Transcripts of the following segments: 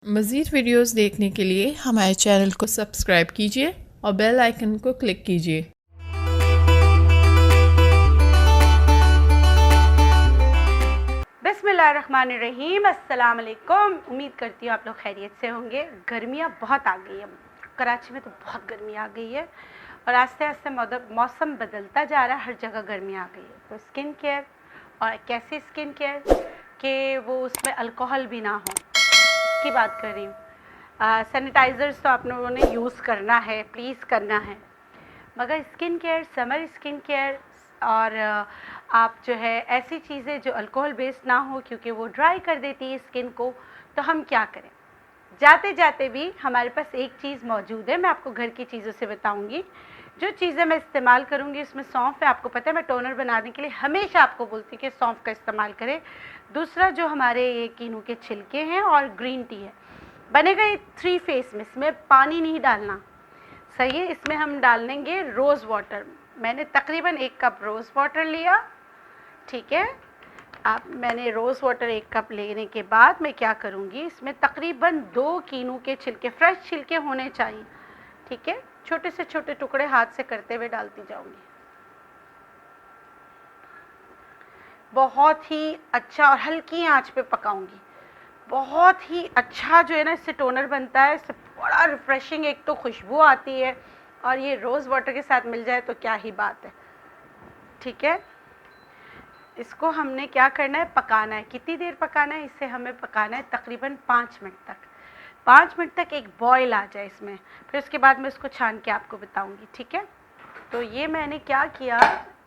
मज़ीद वीडियोस देखने के लिए हमारे चैनल को सब्सक्राइब कीजिए और बेल आइकन को क्लिक कीजिए। बिस्मिल्लाहिर्रहमानिर्रहीम, अस्सलाम वालेकुम। उम्मीद करती हूँ आप लोग खैरियत से होंगे। गर्मियाँ बहुत आ गई है, कराची में तो बहुत गर्मी आ गई है और आस्ते आस्ते मौसम बदलता जा रहा है, हर जगह गर्मी आ गई है। तो स्किन केयर, और कैसी स्किन केयर कि वो उसमें अल्कोहल भी ना हो, इसकी बात कर रही हूँ। सैनिटाइज़र्स तो आप लोगों ने यूज़ करना है, प्लीज़ करना है, मगर skin care, summer skin care और आप जो है ऐसी चीज़ें जो अल्कोहल बेस्ड ना हो, क्योंकि वो ड्राई कर देती है स्किन को। तो हम क्या करें? जाते जाते भी हमारे पास एक चीज़ मौजूद है, मैं आपको घर की चीज़ों से बताऊंगी। जो चीज़ें मैं इस्तेमाल करूंगी उसमें सौंफ है। आपको पता है मैं टोनर बनाने के लिए हमेशा आपको बोलती हूँ कि सौंफ का इस्तेमाल करें। दूसरा जो हमारे ये कीनू के छिलके हैं और ग्रीन टी है, बनेगा ये 3 फेस में। इसमें पानी नहीं डालना, सही है। इसमें हम डाल देंगे रोज़ वाटर। मैंने तकरीबन 1 कप रोज़ वाटर लिया, ठीक है। अब मैंने रोज़ वाटर 1 कप लेने के बाद मैं क्या करूँगी, इसमें तकरीबन 2 कीनू के छिलके, फ्रेश छिलके होने चाहिए, ठीक है। छोटे से छोटे टुकड़े हाथ से करते हुए डालती जाऊँगी। बहुत ही अच्छा और हल्की आंच पे पकाऊंगी। बहुत ही अच्छा जो है ना, इससे टोनर बनता है, इससे बड़ा रिफ्रेशिंग, एक तो खुशबू आती है और ये रोज़ वाटर के साथ मिल जाए तो क्या ही बात है, ठीक है। इसको हमने क्या करना है, पकाना है। कितनी देर पकाना है? इसे हमें पकाना है तकरीबन 5 मिनट तक। 5 मिनट तक एक बॉयल आ जाए इसमें, फिर उसके बाद मैं इसको छान के आपको बताऊंगी, ठीक है। तो ये मैंने क्या किया,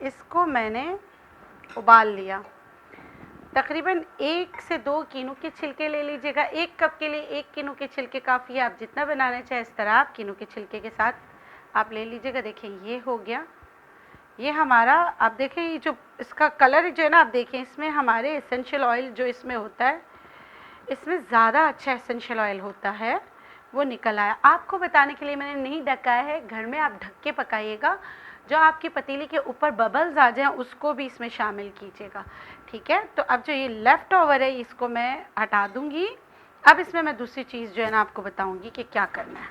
इसको मैंने उबाल लिया। तकरीबन 1 से 2 कीनू के छिलके ले लीजिएगा। 1 कप के लिए 1 कीनू के छिलके काफ़ी है। आप जितना बनाना चाहे इस तरह आप कीनू के छिलके के साथ आप ले लीजिएगा। देखिए ये हो गया, ये हमारा। आप देखें ये जो इसका कलर जो है ना, आप देखें इसमें हमारे एसेंशियल ऑयल जो इसमें होता है, इसमें ज़्यादा अच्छा एसेंशियल ऑयल होता है, वो निकल आया। आपको बताने के लिए मैंने नहीं ढका है, घर में आप ढक के पकाइएगा। जो आपकी पतीली के ऊपर बबल्स आ जाएं उसको भी इसमें शामिल कीजिएगा, ठीक है। तो अब जो ये लेफ़्ट ओवर है इसको मैं हटा दूँगी। अब इसमें मैं दूसरी चीज़ जो है ना आपको बताऊँगी कि क्या करना है।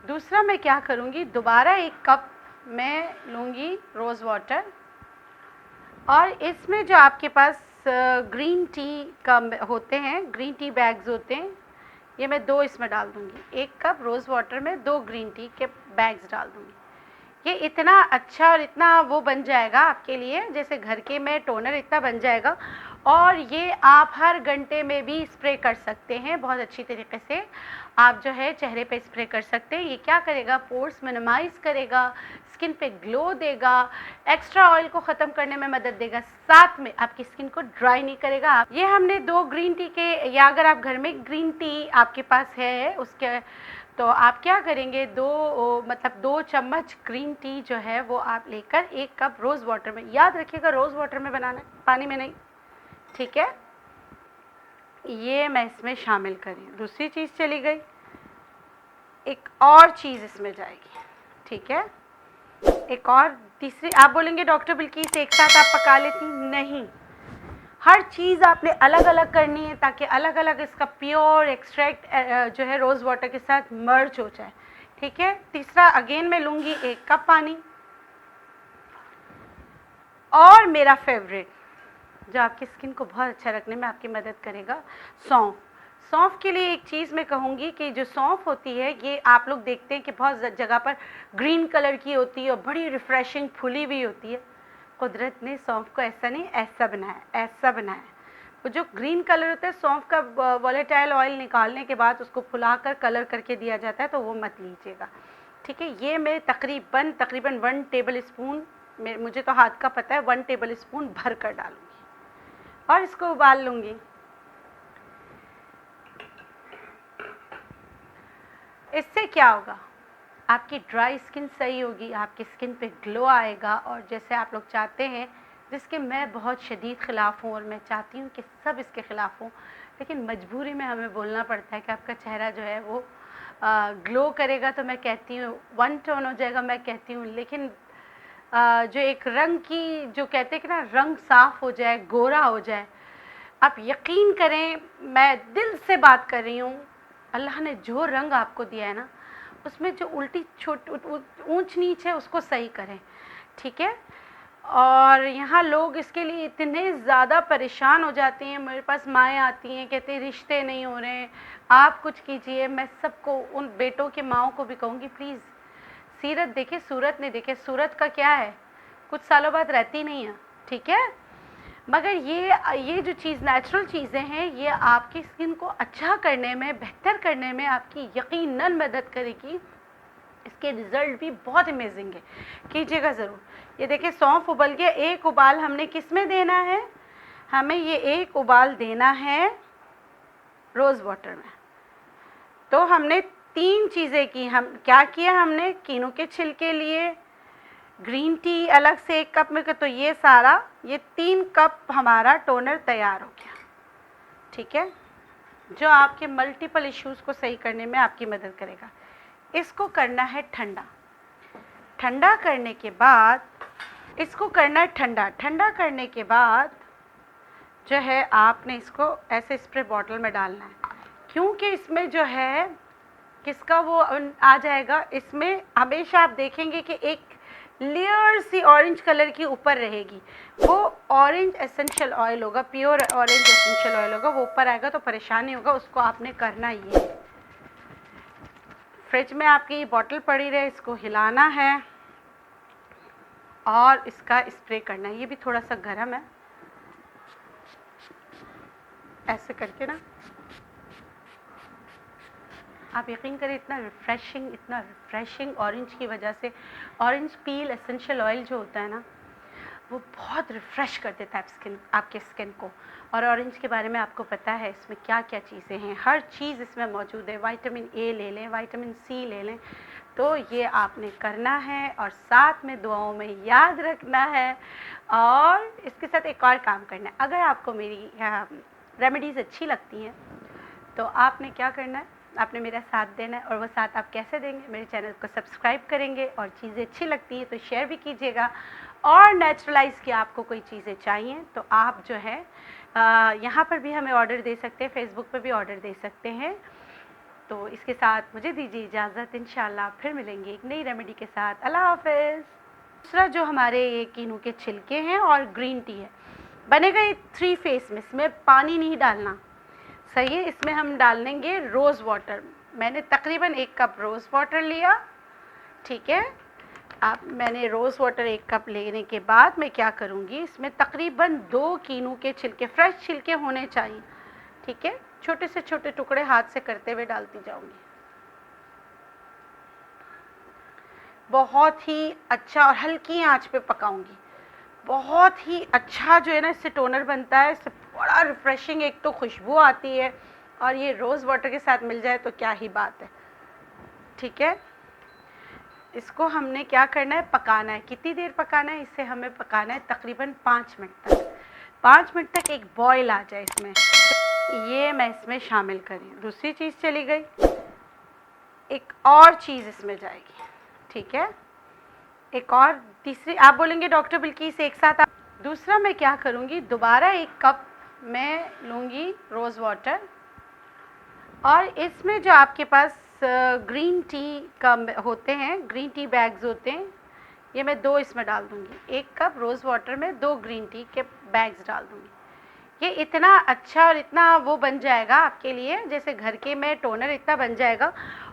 दूसरा मैं क्या करूँगी, दोबारा 1 कप मैं लूँगी रोज़ वाटर, और इसमें जो आपके पास ग्रीन टी का होते हैं, ग्रीन टी बैग्स होते हैं, ये मैं 2 इसमें डाल दूँगी। 1 कप रोज़ वाटर में 2 ग्रीन टी के बैग्स डाल दूँगी। ये इतना अच्छा और इतना वो बन जाएगा आपके लिए, जैसे घर के में टोनर इतना बन जाएगा। और ये आप हर घंटे में भी स्प्रे कर सकते हैं, बहुत अच्छी तरीके से आप जो है चेहरे पे स्प्रे कर सकते हैं। ये क्या करेगा, पोर्स मिनिमाइज़ करेगा, स्किन पे ग्लो देगा, एक्स्ट्रा ऑयल को ख़त्म करने में मदद देगा, साथ में आपकी स्किन को ड्राई नहीं करेगा। ये हमने 2 ग्रीन टी के, या अगर आप घर में ग्रीन टी आपके पास है उसके, तो आप क्या करेंगे, 2 चम्मच ग्रीन टी जो है वो आप लेकर 1 कप रोज़ वाटर में, याद रखिएगा रोज़ वाटर में बनाना है, पानी में नहीं, ठीक है। ये मैं इसमें शामिल करी। दूसरी चीज़ चली गई, एक और चीज़ इसमें जाएगी, ठीक है। एक और तीसरी, आप बोलेंगे डॉक्टर बिल्किस एक साथ आप पका लेती, नहीं, हर चीज़ आपने अलग अलग करनी है ताकि अलग अलग इसका प्योर एक्सट्रैक्ट जो है रोज़ वाटर के साथ मर्ज हो जाए, ठीक है। तीसरा अगेन मैं लूँगी 1 कप पानी, और मेरा फेवरेट जो आपकी स्किन को बहुत अच्छा रखने में आपकी मदद करेगा, सौंफ। सौंफ के लिए एक चीज़ मैं कहूँगी कि जो सौंफ होती है, ये आप लोग देखते हैं कि बहुत जगह पर ग्रीन कलर की होती है और बड़ी रिफ़्रेशिंग फुली हुई होती है। कुदरत ने सौंफ को ऐसा नहीं, ऐसा बनाया, ऐसा बनाया। वो जो ग्रीन कलर होता है, सौंफ का वॉलेटाइल ऑयल निकालने के बाद उसको फुलाकर कलर करके दिया जाता है, तो वो मत लीजिएगा, ठीक है। ये मैं तकरीबन 1 टेबल स्पून, मुझे तो हाथ का पता है, 1 टेबल स्पून भर कर डालूँगी और इसको उबाल लूँगी। इससे क्या होगा, आपकी ड्राई स्किन सही होगी, आपकी स्किन पे ग्लो आएगा, और जैसे आप लोग चाहते हैं, जिसके मैं बहुत शदीद ख़िलाफ़ हूँ और मैं चाहती हूँ कि सब इसके ख़िलाफ़ हों, लेकिन मजबूरी में हमें बोलना पड़ता है कि आपका चेहरा जो है वो ग्लो करेगा, तो मैं कहती हूँ 1 टोन हो जाएगा, मैं कहती हूँ। लेकिन जो एक रंग की, जो कहते हैं कि ना रंग साफ़ हो जाए, गोरा हो जाए, आप यकीन करें, मैं दिल से बात कर रही हूँ, अल्लाह ने जो रंग आपको दिया है ना, उसमें जो उल्टी ऊंच नीच है उसको सही करें, ठीक है। और यहाँ लोग इसके लिए इतने ज़्यादा परेशान हो जाते हैं, मेरे पास माएँ आती हैं, कहते हैं रिश्ते नहीं हो रहे हैं, आप कुछ कीजिए। मैं सबको, उन बेटों के माओं को भी कहूँगी, प्लीज़ सीरत देखे, सूरत नहीं देखे। सूरत का क्या है, कुछ सालों बाद रहती नहीं है, ठीक है। मगर ये जो चीज़, नेचुरल चीज़ें हैं, ये आपकी स्किन को अच्छा करने में, बेहतर करने में आपकी यकीनन मदद करेगी। इसके रिज़ल्ट भी बहुत अमेजिंग है, कीजिएगा ज़रूर। ये देखिए सौंफ उबल गया। एक उबाल हमने किस में देना है, हमें ये एक उबाल देना है रोज़ वाटर में। तो हमने 3 चीज़ें की। हम क्या किया, हमने कीनू के छिलके लिए, ग्रीन टी अलग से 1 कप में, तो ये सारा, ये 3 कप हमारा टोनर तैयार हो गया, ठीक है, जो आपके मल्टीपल इश्यूज़ को सही करने में आपकी मदद करेगा। इसको करना है ठंडा। ठंडा करने के बाद, इसको करना है ठंडा। ठंडा करने के बाद जो है आपने इसको ऐसे स्प्रे बॉटल में डालना है, क्योंकि इसमें जो है किसका वो आ जाएगा। इसमें हमेशा आप देखेंगे कि एक लेयर सी ऑरेंज कलर की ऊपर रहेगी, वो ऑरेंज एसेंशियल ऑयल होगा, प्योर ऑरेंज एसेंशियल ऑयल होगा, वो ऊपर आएगा तो परेशानी होगा। उसको आपने करना ये, फ्रिज में आपकी बॉटल पड़ी रहे, इसको हिलाना है और इसका स्प्रे करना है। ये भी थोड़ा सा गर्म है, ऐसे करके ना आप यकीन करें, इतना रिफ़्रेशिंग ऑरेंज की वजह से। ऑरेंज पील एसेंशियल ऑयल जो होता है ना, वो बहुत रिफ़्रेश कर देता है आपके स्किन को। और ऑरेंज के बारे में आपको पता है इसमें क्या क्या चीज़ें हैं, हर चीज़ इसमें मौजूद है। विटामिन ए ले लें, विटामिन सी ले लें। तो ये आपने करना है और साथ में दुआओं में याद रखना है। और इसके साथ एक और काम करना है, अगर आपको मेरी रेमेडीज़ अच्छी लगती हैं तो आपने क्या करना है, आपने मेरा साथ देना है। और वो साथ आप कैसे देंगे, मेरे चैनल को सब्सक्राइब करेंगे, और चीज़ें अच्छी लगती हैं तो शेयर भी कीजिएगा। और नेचुरलाइज़ की आपको कोई चीज़ें चाहिए तो आप जो है यहाँ पर भी हमें ऑर्डर दे सकते हैं, फेसबुक पर भी ऑर्डर दे सकते हैं। तो इसके साथ मुझे दीजिए इजाज़त, इंशाल्लाह फिर मिलेंगे एक नई रेमेडी के साथ। अल्लाह हाफ़िज़। दूसरा जो हमारे ये कीनू के छिलके हैं और ग्रीन टी है, बनेगा ये 3 फेस में। इसमें पानी नहीं डालना, सही है। इसमें हम डाल देंगे रोज़ वाटर। मैंने तकरीबन 1 कप रोज़ वाटर लिया, ठीक है। मैंने रोज़ वाटर 1 कप लेने के बाद मैं क्या करूँगी, इसमें तकरीबन 2 कीनू के छिलके, फ्रेश छिलके होने चाहिए, ठीक है, छोटे से छोटे टुकड़े हाथ से करते हुए डालती जाऊँगी। बहुत ही अच्छा और हल्की आंच पे पकाऊंगी। बहुत ही अच्छा जो है ना, इससे टोनर बनता है, इससे बड़ा रिफ़्रेशिंग एक तो खुशबू आती है, और ये रोज़ वाटर के साथ मिल जाए तो क्या ही बात है, ठीक है। इसको हमने क्या करना है, पकाना है। कितनी देर पकाना है, इसे हमें पकाना है तकरीबन 5 मिनट तक। 5 मिनट तक एक बॉयल आ जाए इसमें, ये मैं इसमें शामिल करी। दूसरी चीज़ चली गई, एक और चीज़ इसमें जाएगी, ठीक है, एक और तीसरी। आप बोलेंगे डॉक्टर बिल्किस एक साथ दूसरा मैं क्या करूँगी, दोबारा 1 कप मैं लूँगी रोज़ वाटर, और इसमें जो आपके पास ग्रीन टी का होते हैं, ग्रीन टी बैग्स होते हैं, ये मैं 2 इसमें डाल दूँगी। 1 कप रोज़ वाटर में 2 ग्रीन टी के बैग्स डाल दूँगी। ये इतना अच्छा और इतना वो बन जाएगा आपके लिए, जैसे घर के में टोनर इतना बन जाएगा।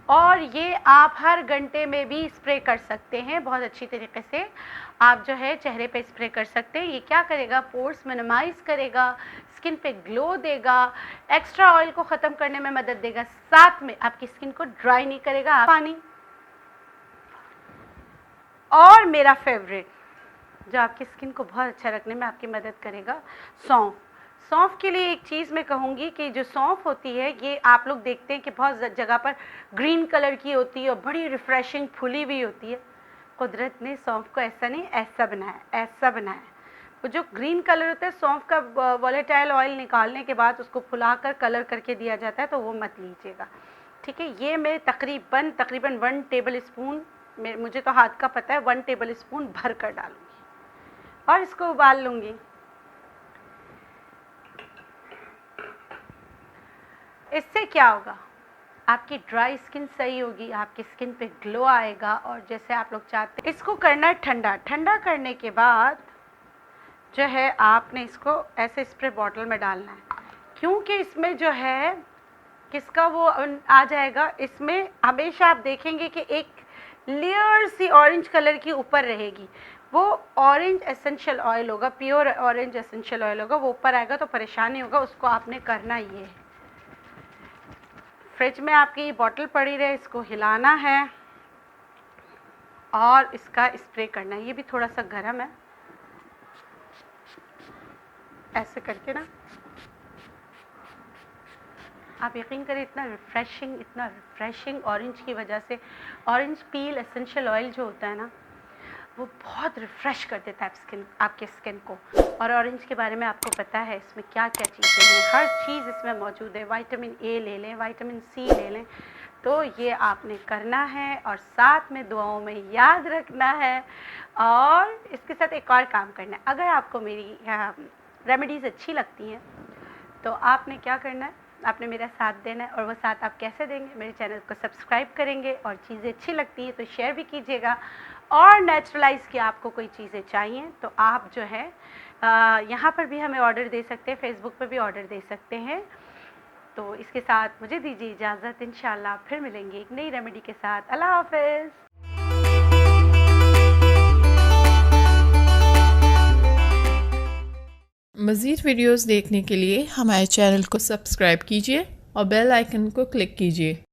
और ये आप हर घंटे में भी स्प्रे कर सकते हैं, बहुत अच्छी तरीके से आप जो है चेहरे पे स्प्रे कर सकते हैं। ये क्या करेगा, पोर्स मिनिमाइज़ करेगा, स्किन पे ग्लो देगा, एक्स्ट्रा ऑयल को ख़त्म करने में मदद देगा, साथ में आपकी स्किन को ड्राई नहीं करेगा। पानी, और मेरा फेवरेट जो आपकी स्किन को बहुत अच्छा रखने में आपकी मदद करेगा, सौंफ। सौंफ के लिए एक चीज़ मैं कहूँगी कि जो सौंफ होती है, ये आप लोग देखते हैं कि बहुत जगह पर ग्रीन कलर की होती है और बड़ी रिफ़्रेशिंग फुली हुई होती है। कुदरत ने सौंफ को ऐसा नहीं, ऐसा बनाया, ऐसा बनाया। वो जो ग्रीन कलर होता है, सौंफ का वॉलेटाइल ऑयल निकालने के बाद उसको फुलाकर कलर करके दिया जाता है, तो वो मत लीजिएगा, ठीक है। ये मैं तकरीबन 1 टेबल स्पून, मुझे तो हाथ का पता है, 1 टेबल स्पून भर कर डालूँगी और इसको उबाल लूँगी। इससे क्या होगा, आपकी ड्राई स्किन सही होगी, आपकी स्किन पे ग्लो आएगा और जैसे आप लोग चाहते हैं। इसको करना है ठंडा। ठंडा करने के बाद जो है आपने इसको ऐसे स्प्रे बॉटल में डालना है, क्योंकि इसमें जो है किसका वो आ जाएगा। इसमें हमेशा आप देखेंगे कि एक लेयर सी ऑरेंज कलर की ऊपर रहेगी, वो ऑरेंज एसेंशियल ऑयल होगा, प्योर ऑरेंज एसेंशियल ऑयल होगा, वो ऊपर आएगा तो परेशानी होगा। उसको आपने करना ये है, फ्रिज में आपकी ये बॉटल पड़ी रहे, इसको हिलाना है और इसका स्प्रे करना है। ये भी थोड़ा सा गर्म है, ऐसे करके ना आप यकीन करें इतना रिफ़्रेशिंग ऑरेंज की वजह से। ऑरेंज पील एसेंशियल ऑयल जो होता है ना, वो बहुत रिफ़्रेश कर देता है आपके स्किन को। और ऑरेंज के बारे में आपको पता है इसमें क्या क्या चीज़ें हैं, हर चीज़ इसमें मौजूद है। विटामिन ए ले लें, विटामिन सी ले लें। तो ये आपने करना है और साथ में दुआओं में याद रखना है। और इसके साथ एक और काम करना है, अगर आपको मेरी रेमेडीज़ अच्छी लगती हैं तो आपने क्या करना है, आपने मेरा साथ देना है। और वो साथ आप कैसे देंगे, मेरे चैनल को सब्सक्राइब करेंगे और चीज़ें अच्छी लगती हैं तो शेयर भी कीजिएगा। और नेचुरलाइज़ की आपको कोई चीज़ें चाहिए तो आप जो है यहाँ पर भी हमें ऑर्डर दे सकते हैं, फेसबुक पर भी ऑर्डर दे सकते हैं। तो इसके साथ मुझे दीजिए इजाज़त, इंशाल्लाह फिर मिलेंगे एक नई रेमेडी के साथ। अल्लाह हाफ़िज़। मज़ीद वीडियोज़ देखने के लिए हमारे चैनल को सब्सक्राइब कीजिए और बेल आइकन को क्लिक कीजिए।